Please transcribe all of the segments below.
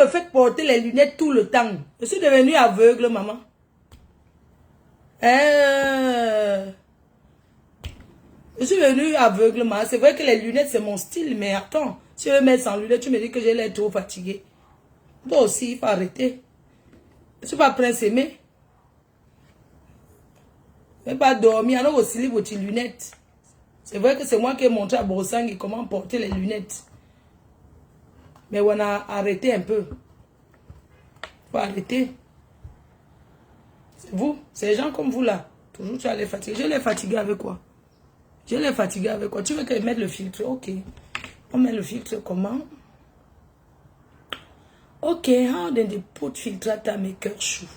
me faites porter les lunettes tout le temps. Je suis devenue aveugle, maman. Je suis devenue aveugle, maman. C'est vrai que les lunettes, c'est mon style, mais attends. Si je veux mettre sans lunettes, tu me dis que j'ai l'air trop fatiguée. Toi aussi, il faut arrêter. Je ne suis pas prince aimé. Je ne vais pas dormir. Alors aussi, les vos lunettes. C'est vrai que c'est moi qui ai montré à Brossangi comment porter les lunettes. Mais on a arrêté un peu. Il faut arrêter. C'est vous, c'est les gens comme vous là. Toujours tu as les fatiguer. Je les fatigué avec quoi? Je les fatigué avec quoi? Tu veux que je mette le filtre? Ok. On met le filtre comment? Ok, how then they put filter to make her shoe?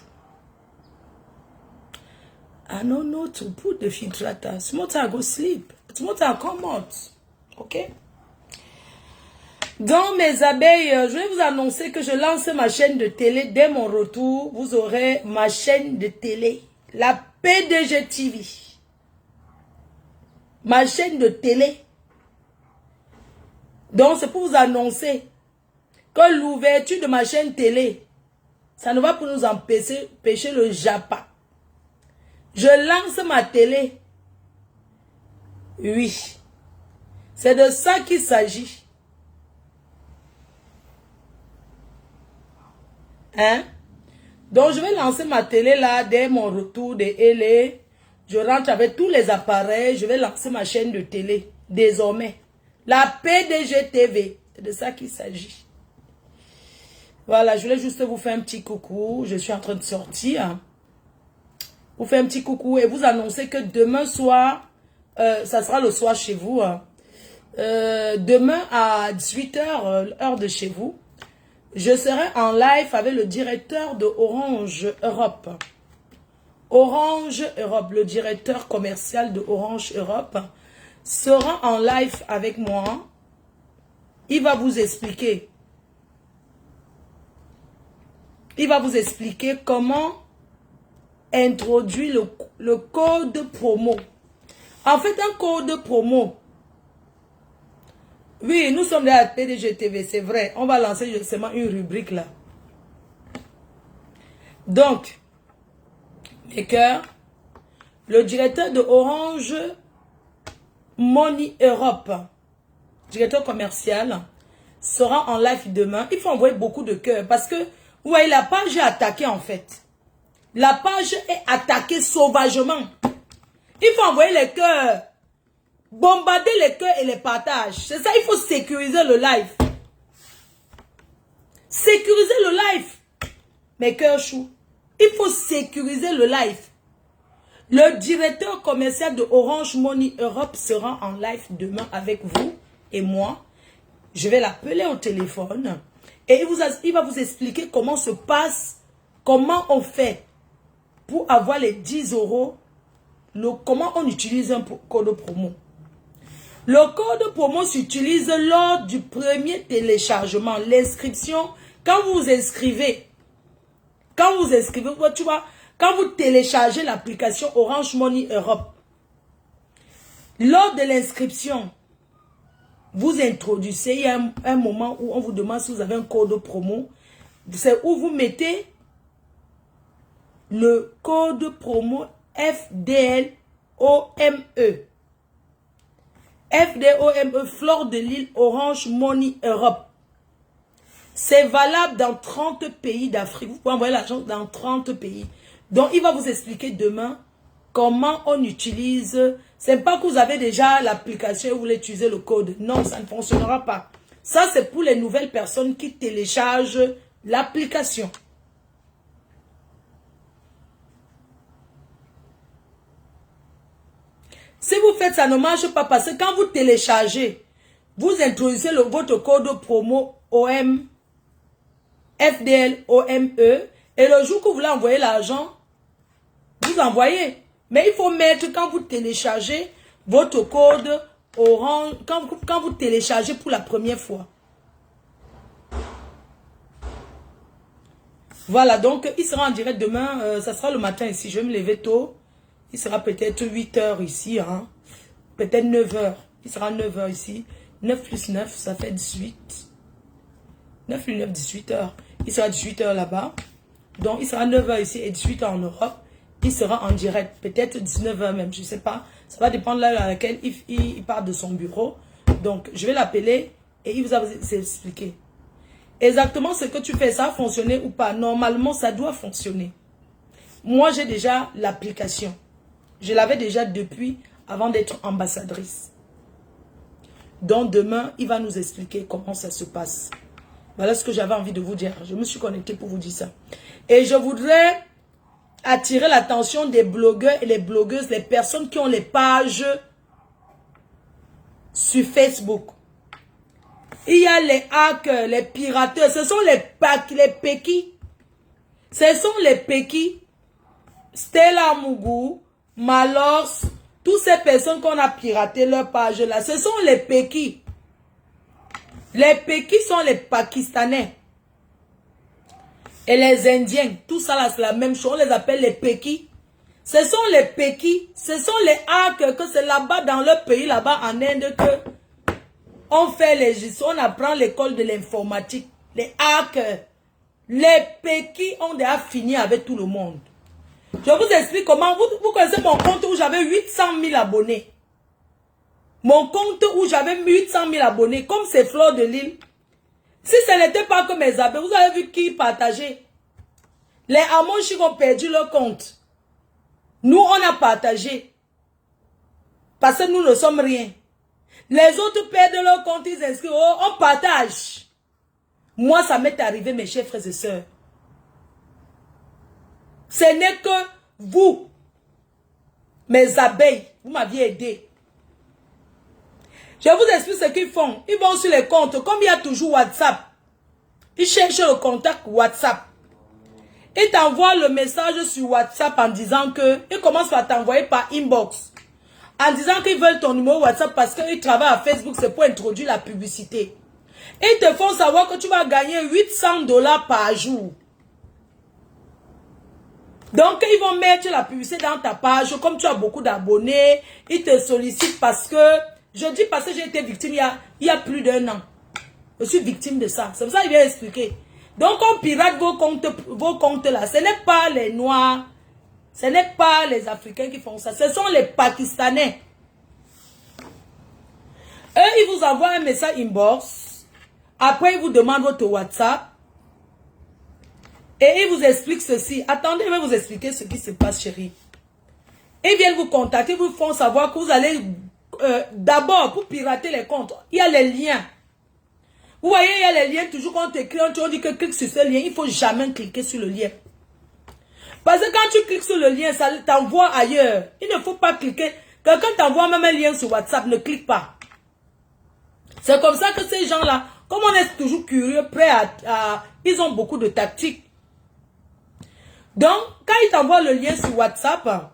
I don't know to put the filter to. Small time go sleep. Small time come out. Ok? Dans mes abeilles, je vais vous annoncer que je lance ma chaîne de télé. Dès mon retour, vous aurez ma chaîne de télé. La PDG TV. Ma chaîne de télé. Donc, c'est pour vous annoncer que l'ouverture de ma chaîne télé, ça ne va pas nous empêcher le Japon. Je lance ma télé. Oui. C'est de ça qu'il s'agit. Hein? Donc, je vais lancer ma télé là, dès mon retour de LA. Je rentre avec tous les appareils. Je vais lancer ma chaîne de télé. Désormais. La PDG TV. C'est de ça qu'il s'agit. Voilà, je voulais juste vous faire un petit coucou. Je suis en train de sortir. Vous faire un petit coucou et vous annoncer que demain soir, ça sera le soir chez vous. Demain à 18 h, heure de chez vous, je serai en live avec le directeur de Orange Europe. Orange Europe, le directeur commercial de Orange Europe, sera en live avec moi. Il va vous expliquer. Il va vous expliquer comment introduire le code promo. En fait, un code promo. Oui, nous sommes de la PDG TV, c'est vrai. On va lancer justement une rubrique là. Donc, mes cœurs, le directeur de Orange Money Europe, directeur commercial, sera en live demain. Il faut envoyer beaucoup de cœurs parce que, vous voyez, la page est attaquée en fait. La page est attaquée sauvagement. Il faut envoyer les cœurs. Bombarder les cœurs et les partages. C'est ça, il faut sécuriser le live. Sécuriser le live. Mes cœurs choux. Il faut sécuriser le live. Le directeur commercial de Orange Money Europe sera en live demain avec vous et moi. Je vais l'appeler au téléphone. Et il va vous expliquer comment se passe, comment on fait pour avoir les 10 €. Comment on utilise un code promo. Le code promo s'utilise lors du premier téléchargement. L'inscription, quand vous vous inscrivez, tu vois, quand vous téléchargez l'application Orange Money Europe, lors de l'inscription, vous introduisez, il y a un moment où on vous demande si vous avez un code promo. C'est où vous mettez le code promo FDLOME. FDOME, Fleur de l'île Orange Money Europe. C'est valable dans 30 pays d'Afrique. Vous pouvez envoyer l'argent dans 30 pays. Donc, il va vous expliquer demain comment on utilise. C'est pas que vous avez déjà l'application et vous voulez utiliser le code. Non, ça ne fonctionnera pas. Ça, c'est pour les nouvelles personnes qui téléchargent l'application. Si vous faites ça, ne marche pas parce que quand vous téléchargez, vous introduisez votre code promo OM, FDLOME, et le jour que vous voulez envoyer l'argent, vous envoyez. Mais il faut mettre, quand vous téléchargez votre code Orange, quand vous téléchargez pour la première fois. Voilà, donc il sera en direct demain, ça sera le matin ici, je vais me lever tôt. Il sera peut-être 8 h ici, hein. Peut-être 9 h. Il sera 9 h ici. 9 plus 9, ça fait 18. 9 plus 9, 18 h. il sera 18h là-bas. Donc, il sera 9h ici et 18h en Europe. Il sera en direct, peut-être 19h même, je ne sais pas. Ça va dépendre de l'heure à laquelle il part de son bureau. Donc, je vais l'appeler et il vous a expliqué. Exactement ce que tu fais, ça a fonctionné ou pas. Normalement, ça doit fonctionner. Moi, j'ai déjà l'application. Je l'avais déjà depuis avant d'être ambassadrice. Donc, demain, il va nous expliquer comment ça se passe. Voilà ce que j'avais envie de vous dire. Je me suis connectée pour vous dire ça. Et je voudrais attirer l'attention des blogueurs et les blogueuses, les personnes qui ont les pages sur Facebook. Il y a les hackers, les pirateurs. Ce sont les pékis. Ce sont les pékis. Stella Mougou, Malors, toutes ces personnes qu'on a piraté leur page là. Ce sont les pékis. Les pékis sont les Pakistanais. Et les Indiens. Tout ça là, c'est la même chose. On les appelle les pékis. Ce sont les pékis. Ce sont les hackers que c'est là-bas dans leur pays, là-bas en Inde que on fait on apprend l'école de l'informatique. Les hackers. Les pékis ont déjà fini avec tout le monde. Je vous explique comment. Vous connaissez mon compte où j'avais 800 000 abonnés. Mon compte où j'avais 800 000 abonnés. Comme c'est Fleur de Lille. Si ce n'était pas que mes abonnés, vous avez vu qui partageait. Les Amonchis ont perdu leur compte. Nous, on a partagé. Parce que nous ne sommes rien. Les autres perdent leur compte, ils inscrivent. Oh, on partage. Moi, ça m'est arrivé, mes chers frères et sœurs. Ce n'est que vous, mes abeilles, vous m'aviez aidé. Je vous explique ce qu'ils font. Ils vont sur les comptes, comme il y a toujours WhatsApp. Ils cherchent le contact WhatsApp. Ils t'envoient le message sur WhatsApp en disant que, ils commencent par t'envoyer par inbox. En disant qu'ils veulent ton numéro WhatsApp parce qu'ils travaillent à Facebook, c'est pour introduire la publicité. Ils te font savoir que tu vas gagner 800 $ par jour. Donc, ils vont mettre la publicité dans ta page. Comme tu as beaucoup d'abonnés, ils te sollicitent parce que, je dis parce que j'ai été victime il y a plus d'1 an. Je suis victime de ça. C'est pour ça qu'il vient expliquer. Donc, on pirate vos comptes là. Ce n'est pas les Noirs. Ce n'est pas les Africains qui font ça. Ce sont les Pakistanais. Eux, ils vous envoient un message inbox. Après, ils vous demandent votre WhatsApp. Et ils vous expliquent ceci. Attendez, je vais vous expliquer ce qui se passe, chérie. Ils viennent vous contacter, vous font savoir que vous allez... D'abord, pour pirater les comptes, il y a les liens. Vous voyez, il y a les liens. Toujours quand on t'écrit, on dit que clique sur ce lien. Il ne faut jamais cliquer sur le lien. Parce que quand tu cliques sur le lien, ça t'envoie ailleurs. Il ne faut pas cliquer. Quelqu'un t'envoie même un lien sur WhatsApp, ne clique pas. C'est comme ça que ces gens-là, comme on est toujours curieux, prêts ils ont beaucoup de tactiques. Donc, quand ils t'envoient le lien sur WhatsApp,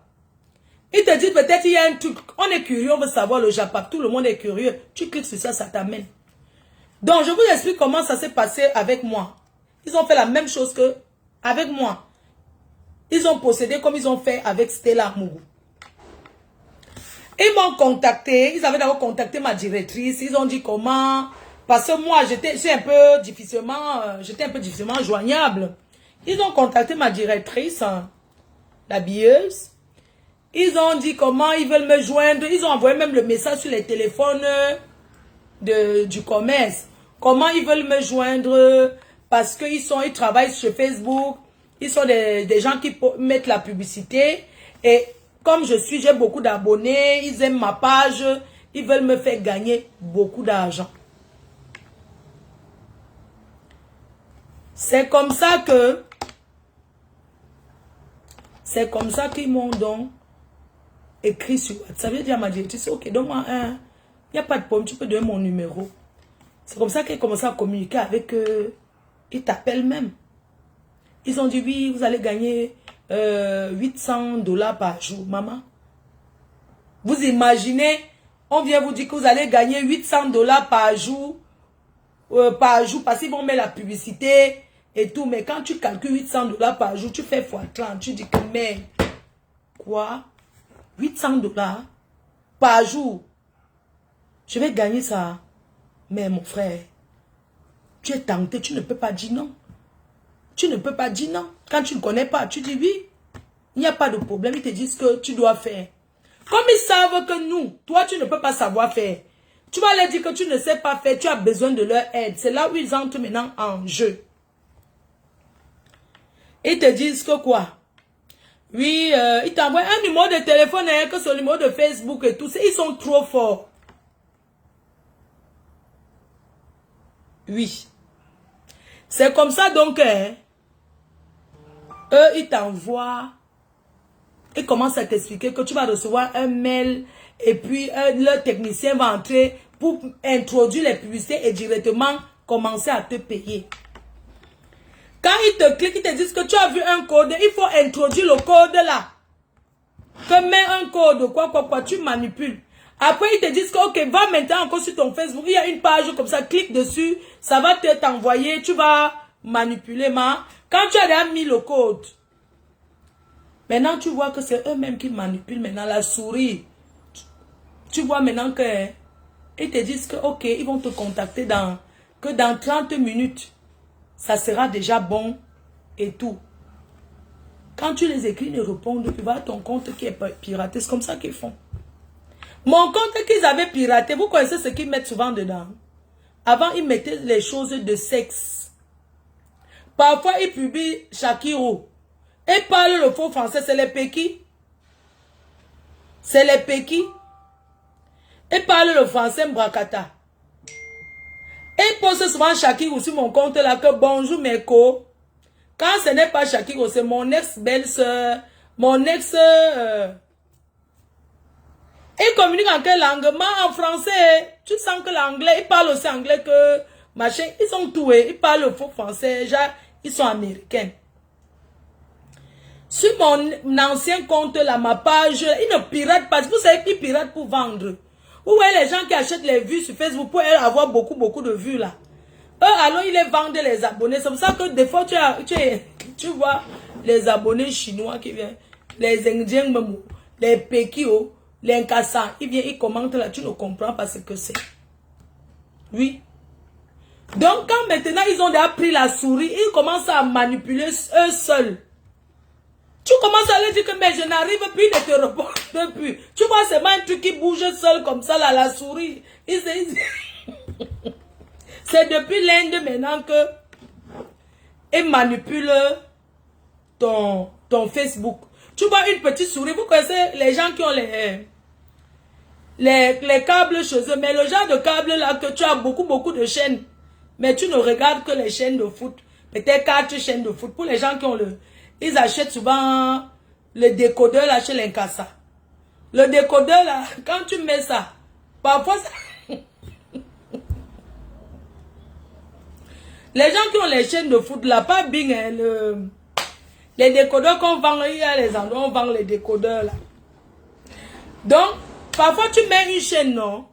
ils te disent peut-être il y a un truc. On est curieux, on veut savoir le Japon. Tout le monde est curieux. Tu cliques sur ça, ça t'amène. Donc, je vous explique comment ça s'est passé avec moi. Ils ont fait la même chose que avec moi. Ils ont procédé comme ils ont fait avec Stella Mougou. Ils m'ont contacté. Ils avaient d'abord contacté ma directrice. Ils ont dit comment. Parce que moi, j'étais un peu difficilement joignable. Ils ont contacté ma directrice, la billeuse. Ils ont dit comment ils veulent me joindre. Ils ont envoyé même le message sur les téléphones du commerce. Comment ils veulent me joindre. Parce qu'ils travaillent sur Facebook. Ils sont des gens qui mettent la publicité. Et comme j'ai beaucoup d'abonnés, ils aiment ma page, ils veulent me faire gagner beaucoup d'argent. C'est comme ça qu'ils m'ont donc écrit sur WhatsApp. Ça veut dire à ma directrice, ok, donne-moi un. Il n'y a pas de problème, tu peux donner mon numéro. C'est comme ça qu'ils commencé à communiquer avec eux. Ils t'appellent même. Ils ont dit, oui, vous allez gagner 800 $ par jour, maman. Vous imaginez, on vient vous dire que vous allez gagner 800 $ par jour, parce qu'ils vont mettre la publicité et tout. Mais quand tu calcules 800 $ par jour, tu fais x30, tu dis que, mais, quoi? 800 $ par jour. Je vais gagner ça. Mais mon frère, tu es tenté, tu ne peux pas dire non. Tu ne peux pas dire non. Quand tu ne connais pas, tu dis oui. Il n'y a pas de problème. Ils te disent que tu dois faire. Comme ils savent que nous, toi, tu ne peux pas savoir faire. Tu vas leur dire que tu ne sais pas faire. Tu as besoin de leur aide. C'est là où ils entrent maintenant en jeu. Ils te disent que quoi? Oui, ils t'envoient un numéro de téléphone, hein, que ce numéro de Facebook et tout. Ils sont trop forts. Oui. C'est comme ça donc, hein, eux, ils t'envoient. Ils commencent à t'expliquer que tu vas recevoir un mail et puis le technicien va entrer pour introduire les publicités et directement commencer à te payer. Quand ils te cliquent, ils te disent que tu as vu un code, il faut introduire le code là. Que mets un code, quoi, tu manipules. Après, ils te disent que, ok, va maintenant encore sur ton Facebook, il y a une page comme ça, clique dessus, ça va t'envoyer, tu vas manipuler, quand tu as déjà mis le code, maintenant tu vois que c'est eux-mêmes qui manipulent maintenant la souris. Tu vois maintenant que, ils te disent que, ok, ils vont te contacter dans 30 minutes, ça sera déjà bon et tout. Quand tu les écris, ils ne répondent plus, va ton compte qui est piraté, c'est comme ça qu'ils font. Mon compte qu'ils avaient piraté, vous connaissez ce qu'ils mettent souvent dedans. Avant, ils mettaient les choses de sexe. Parfois, ils publient Shakiro. Et parlent le faux français, c'est les Pékis. C'est les Pékis. Et parlent le français Mbrakata. Et posent souvent Shakiro sur mon compte là que bonjour mes co. Quand ce n'est pas Shakiro, c'est mon ex-belle-sœur, mon ex... Ils communiquent en quelle langue? En français, tu sens que l'anglais, ils parlent aussi anglais que machin. Ils sont doués, ils parlent le faux français, genre, ils sont américains. Sur mon ancien compte là, ma page, ils ne piratent pas. Vous savez qu'ils piratent pour vendre. Vous voyez les gens qui achètent les vues sur Facebook pour avoir beaucoup de vues là. Eux, alors ils les vendent les abonnés. C'est pour ça que des fois, tu vois les abonnés chinois qui viennent, les Indiens, les Pékio, les Nkassa, ils viennent, ils commentent là, tu ne comprends pas ce que c'est. Oui. Donc, quand maintenant ils ont déjà pris la souris, ils commencent à manipuler eux seuls. Tu commences à leur dire que mais je n'arrive plus de te répondre plus. Tu vois, c'est même un truc qui bouge seul comme ça, là, la souris. C'est depuis l'Inde maintenant que ils manipulent ton Facebook. Tu vois une petite souris, vous connaissez les gens qui ont les câbles chez eux, mais le genre de câble là que tu as beaucoup de chaînes, mais tu ne regardes que les chaînes de foot, peut-être 4 chaînes de foot. Pour les gens qui ont ils achètent souvent le décodeur là chez l'Inkasa. Le décodeur là, quand tu mets ça, parfois ça... Les gens qui ont les chaînes de foot là, pas bien, hein, les décodeurs qu'on vend, il y a les endroits où on vend les décodeurs là. Donc, parfois tu mets une chaîne, non?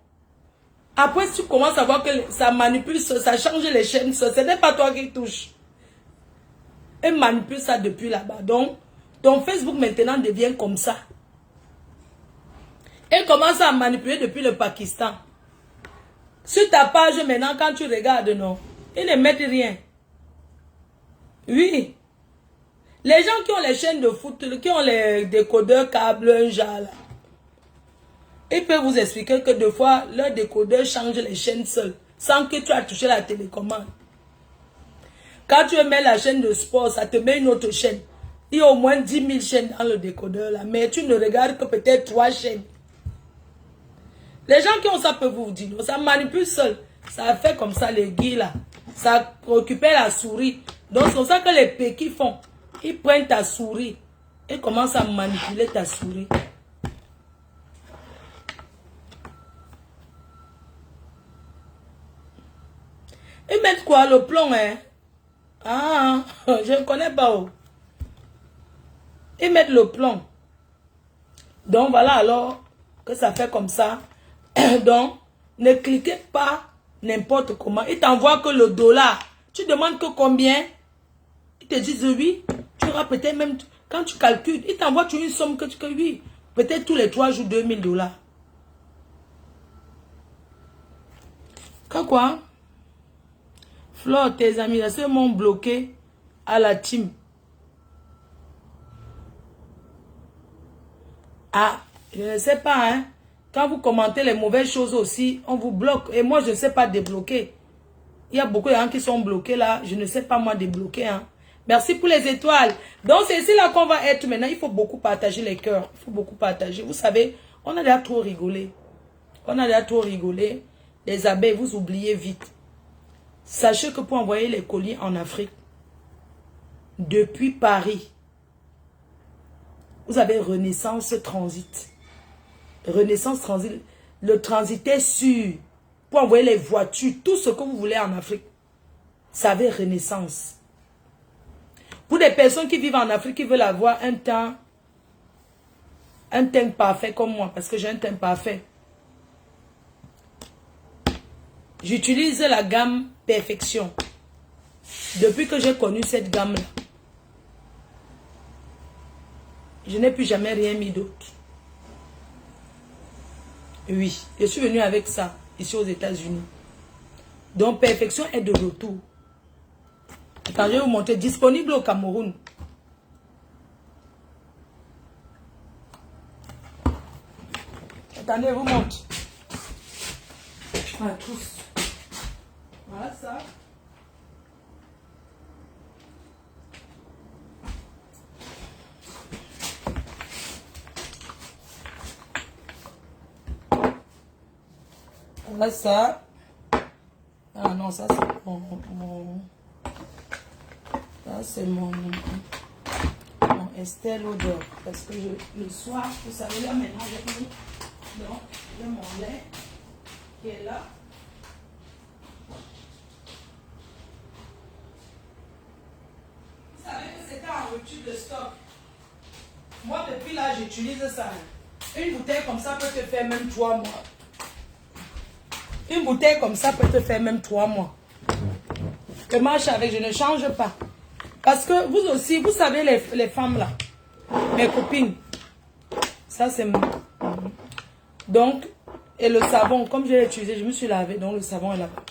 Après, tu commences à voir que ça manipule, ça change les chaînes, ce n'est pas toi qui touches. Et manipule ça depuis là-bas. Donc, ton Facebook maintenant devient comme ça. Et commence à manipuler depuis le Pakistan. Sur ta page maintenant, quand tu regardes, non, ils ne mettent rien. Oui. Les gens qui ont les chaînes de foot, qui ont les décodeurs câbles, un genre là, ils peuvent vous expliquer que des fois, leur décodeur change les chaînes seuls, sans que tu aies touché la télécommande. Quand tu mets la chaîne de sport, ça te met une autre chaîne. Il y a au moins 10 000 chaînes dans le décodeur là, mais tu ne regardes que peut-être 3 chaînes. Les gens qui ont ça peuvent vous dire, ça manipule seul. Ça fait comme ça les guilles là. Ça occupait la souris. Donc c'est comme ça que les Pékis font. Ils prennent ta souris et commencent à manipuler ta souris. Ils mettent quoi? Le plomb, hein? Ah, je ne connais pas. Oh. Ils mettent le plomb. Donc voilà alors que ça fait comme ça. Donc, ne cliquez pas n'importe comment. Ils t'envoient que le dollar. Tu demandes que combien? Ils te disent oui. Tu auras peut-être même, quand tu calcules, ils t'envoient une somme que tu peux, oui. Peut-être tous les 3 jours, $2000. Quoi? Flore, tes amis, là, ceux m'ont bloqué à la team. Ah, je ne sais pas, hein. Quand vous commentez les mauvaises choses aussi, on vous bloque. Et moi, je ne sais pas débloquer. Il y a beaucoup de gens qui sont bloqués là. Je ne sais pas moi débloquer, hein. Merci pour les étoiles. Donc, c'est ici là qu'on va être maintenant. Il faut beaucoup partager les cœurs. Il faut beaucoup partager. Vous savez, on a déjà trop rigolé. On a déjà trop rigolé. Les abeilles, vous oubliez vite. Sachez que pour envoyer les colis en Afrique, depuis Paris, vous avez Renaissance Transit. Renaissance Transit. Le transit est sûr. Pour envoyer les voitures, tout ce que vous voulez en Afrique. Ça avait Renaissance. Pour des personnes qui vivent en Afrique, qui veulent avoir un teint parfait comme moi, parce que j'ai un teint parfait. J'utilise la gamme Perfection. Depuis que j'ai connu cette gamme-là, je n'ai plus jamais rien mis d'autre. Oui, je suis venue avec ça, ici aux États-Unis. Donc, Perfection est de retour. Attends, je vais vous montrer. Disponible au Cameroun. Attendez, je vous montre. Voilà, tous. Voilà ça. Voilà ça. Ah non, ça c'est mon ça c'est mon Estée Lauder. Parce que le soir, vous savez, là maintenant, j'ai mon lait qui est là. Vous savez que c'était en rupture de stock. Moi, depuis là, j'utilise ça. Une bouteille comme ça peut te faire même 3 mois. Une bouteille comme ça peut te faire même 3 mois. Je marche avec, je ne change pas. Parce que vous aussi, vous savez les femmes là, mes copines, ça c'est mon... Donc, et le savon, comme je l'ai utilisé, je me suis lavé, donc le savon est là-bas.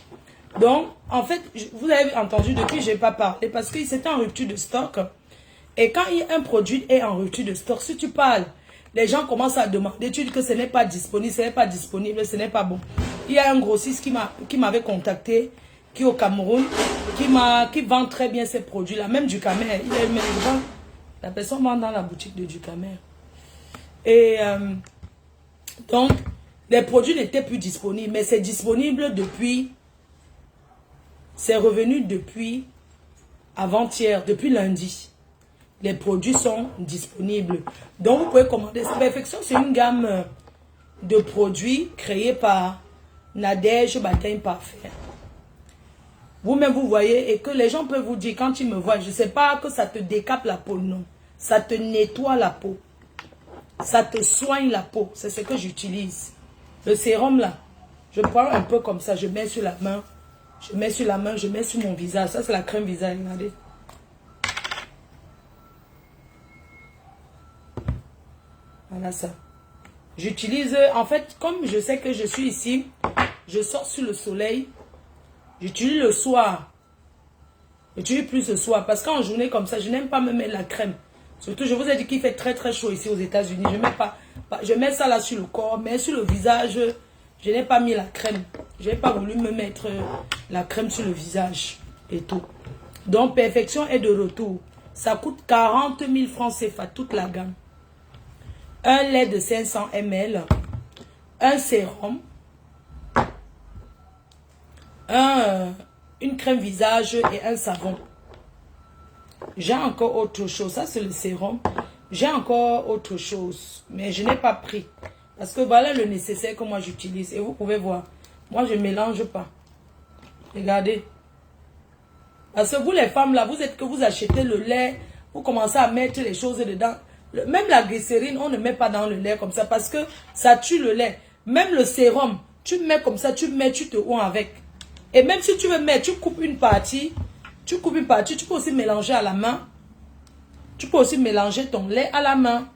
Donc, en fait, vous avez entendu depuis, je n'ai pas parlé, parce que c'était en rupture de stock. Et quand un produit est en rupture de stock, si tu parles, les gens commencent à demander, tu dis que ce n'est pas disponible, ce n'est pas disponible, ce n'est pas bon. Il y a un grossiste qui m'avait contacté, qui est au Cameroun, qui vend très bien ces produits-là, même du Camer. La personne vend dans la boutique de Ducamer. Et donc, les produits n'étaient plus disponibles, mais c'est disponible depuis, c'est revenu depuis avant-hier, depuis lundi. Les produits sont disponibles. Donc, vous pouvez commander. Perfection, c'est une gamme de produits créés par Nadège Baptême Parfait. Vous-même, vous voyez, et que les gens peuvent vous dire, quand ils me voient, je ne sais pas que ça te décape la peau, non. Ça te nettoie la peau. Ça te soigne la peau. C'est ce que j'utilise. Le sérum, là, je prends un peu comme ça, je mets sur la main. Je mets sur la main, je mets sur mon visage. Ça, c'est la crème visage, regardez. Voilà ça. J'utilise, en fait, comme je sais que je suis ici, je sors sur le soleil. J'utilise le soir. J'utilise plus le soir. Parce qu'en journée comme ça, je n'aime pas me mettre la crème. Surtout, je vous ai dit qu'il fait très très chaud ici aux États-Unis. Je mets ça là sur le corps, mais sur le visage, je n'ai pas mis la crème. Je n'ai pas voulu me mettre la crème sur le visage et tout. Donc, Perfection est de retour. Ça coûte 40 000 francs CFA, toute la gamme. Un lait de 500 ml, un sérum, une crème visage et un savon. J'ai encore autre chose. Ça, c'est le sérum. J'ai encore autre chose. Mais je n'ai pas pris. Parce que voilà le nécessaire que moi j'utilise. Et vous pouvez voir. Moi, je ne mélange pas. Regardez. Parce que vous, les femmes, là, vous êtes que vous achetez le lait. Vous commencez à mettre les choses dedans. Même la glycérine, on ne met pas dans le lait comme ça. Parce que ça tue le lait. Même le sérum, tu mets comme ça, tu te oins avec. Et même si tu veux mettre, tu coupes une partie. Tu peux aussi mélanger à la main. Tu peux aussi mélanger ton lait à la main.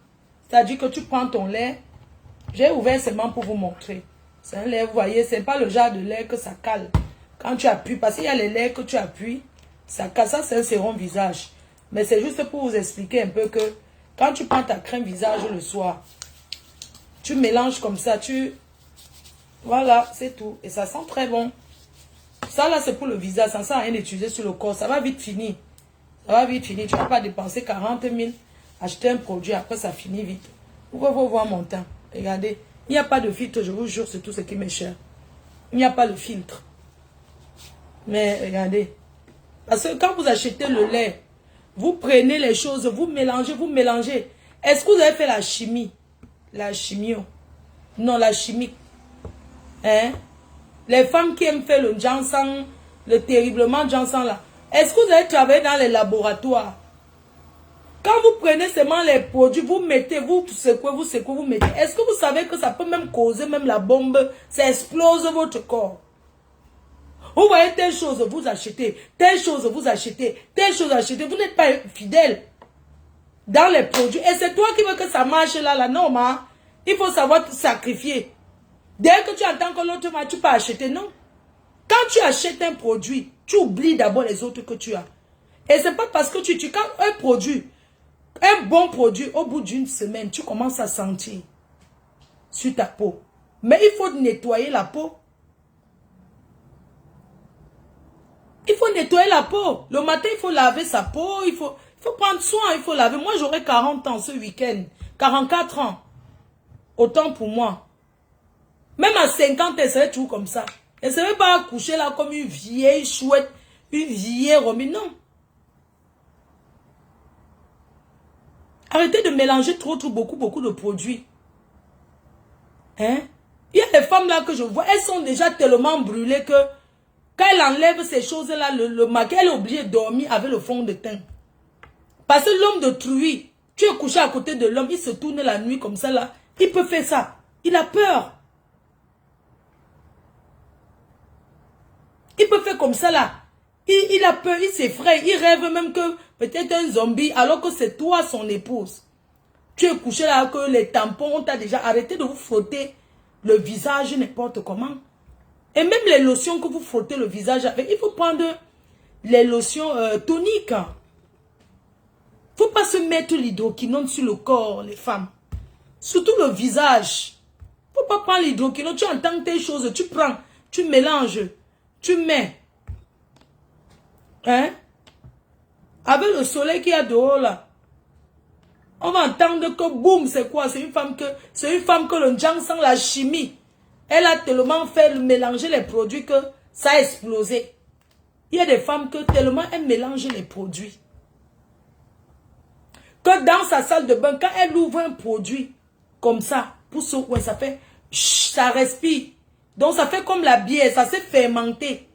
C'est-à-dire que tu prends ton lait. J'ai ouvert seulement pour vous montrer. C'est un lait, vous voyez, c'est pas le genre de lait que ça cale. Quand tu appuies, parce qu'il y a les laits que tu appuies, ça cale. Ça, c'est un sérum visage. Mais c'est juste pour vous expliquer un peu que quand tu prends ta crème visage le soir, tu mélanges comme ça, voilà, c'est tout. Et ça sent très bon. Ça là, c'est pour le visage, ça ne sert à rien d'utiliser sur le corps. Ça va vite finir. Ça va vite finir. Tu ne vas pas dépenser 40 000, acheter un produit, après ça finit vite. Vous pouvez voir mon teint. Regardez, il n'y a pas de filtre, je vous jure, c'est tout ce qui m'est cher. Il n'y a pas de filtre. Mais regardez. Parce que quand vous achetez le lait, vous prenez les choses, vous mélangez, vous mélangez. Est-ce que vous avez fait la chimie? La chimio? Non, la chimique. Hein? Les femmes qui aiment faire le ginseng, le terriblement ginseng là. Est-ce que vous avez travaillé dans les laboratoires? Quand vous prenez seulement les produits, vous mettez, vous secouez, vous mettez. Est-ce que vous savez que ça peut même causer même la bombe? Ça explose votre corps. Vous voyez telle chose, vous achetez. Telle chose, vous achetez. Telle chose, achetez. Vous n'êtes pas fidèle dans les produits. Et c'est toi qui veux que ça marche là, la norme. Hein? Il faut savoir te sacrifier. Dès que tu entends que l'autre va, tu peux acheter. Non. Quand tu achètes un produit, tu oublies d'abord les autres que tu as. Et c'est pas parce que quand un produit, un bon produit, au bout d'une semaine, tu commences à sentir sur ta peau. Mais il faut nettoyer la peau. Il faut nettoyer la peau. Le matin, il faut laver sa peau. Il faut prendre soin. Il faut laver. Moi, j'aurai 40 ans ce week-end. 44 ans. Autant pour moi. Même à 50, elle serait toujours comme ça. Elle ne serait pas coucher là comme une vieille chouette. Une vieille romine. Non. Arrêtez de mélanger trop beaucoup de produits. Hein? Il y a des femmes là que je vois. Elles sont déjà tellement brûlées que quand elle enlève ces choses-là, le maquillage, elle est obligée de dormir avec le fond de teint. Parce que l'homme de truie, tu es couché à côté de l'homme, il se tourne la nuit comme ça là. Il peut faire ça. Il a peur. Il peut faire comme ça là. Il a peur, il s'effraie. Il rêve même que peut-être un zombie alors que c'est toi son épouse. Tu es couché là que les tampons, on t'a déjà arrêté de vous frotter le visage n'importe comment. Et même les lotions que vous frottez le visage avec, il faut prendre les lotions toniques. Il ne faut pas se mettre l'hydroquinone sur le corps, les femmes. Surtout le visage. Il ne faut pas prendre l'hydroquinone. Tu entends tes choses, tu prends, tu mélanges, tu mets. Hein? Avec le soleil qu'il y a dehors là. On va entendre que boum, c'est quoi? C'est une femme que le ginseng, la chimie. Elle a tellement fait mélanger les produits que ça a explosé. Il y a des femmes que tellement elles mélangent les produits. Que dans sa salle de bain, quand elle ouvre un produit comme ça, pour secouer, ça fait, ça respire. Donc ça fait comme la bière, ça s'est fermenté.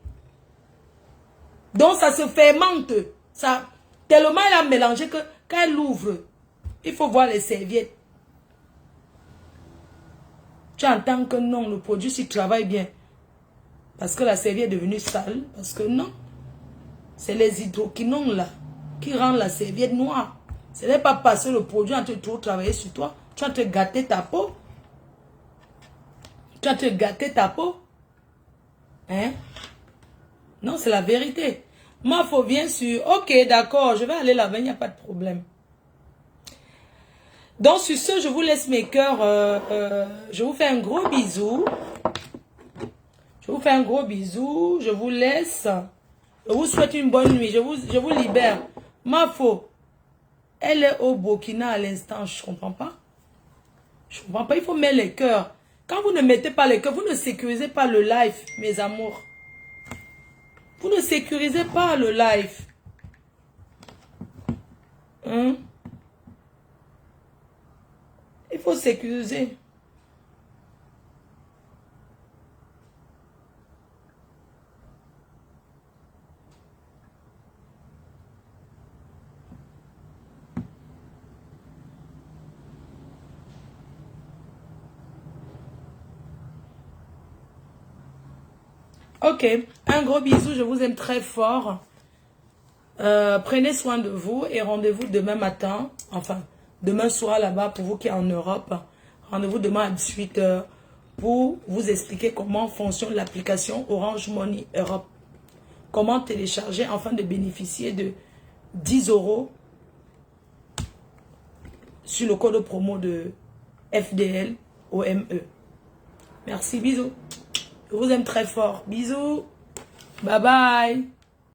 Donc ça se fermente. Ça, tellement elle a mélangé que quand elle ouvre, il faut voir les serviettes. Tu entends que non, le produit s'il travaille bien. Parce que la serviette est devenue sale. Parce que non. C'est les hydroquinones là qui rendent la serviette noire. Ce n'est pas parce que le produit est en train de trop travailler sur toi. Tu es en train de gâter ta peau. Tu es en train de gâter ta peau. Hein? Non, c'est la vérité. Moi, il faut bien sûr. Ok, d'accord, je vais aller là-bas, il n'y a pas de problème. Donc, sur ce, je vous laisse mes cœurs. Je vous fais un gros bisou. Je vous fais un gros bisou. Je vous laisse. Je vous souhaite une bonne nuit. Je vous libère. Mafo, elle est au Burkina à l'instant. Je ne comprends pas. Je ne comprends pas. Il faut mettre les cœurs. Quand vous ne mettez pas les cœurs, vous ne sécurisez pas le live, mes amours. Vous ne sécurisez pas le live. Hein? Il faut sécuriser. Ok, un gros bisou, je vous aime très fort. Prenez soin de vous et rendez-vous demain matin, enfin demain soir là-bas pour vous qui êtes en Europe. Rendez-vous demain à 18 h pour vous expliquer comment fonctionne l'application Orange Money Europe. Comment télécharger afin de bénéficier de 10 € sur le code promo de FDL OME. Merci, bisous. Je vous aime très fort. Bisous. Bye bye.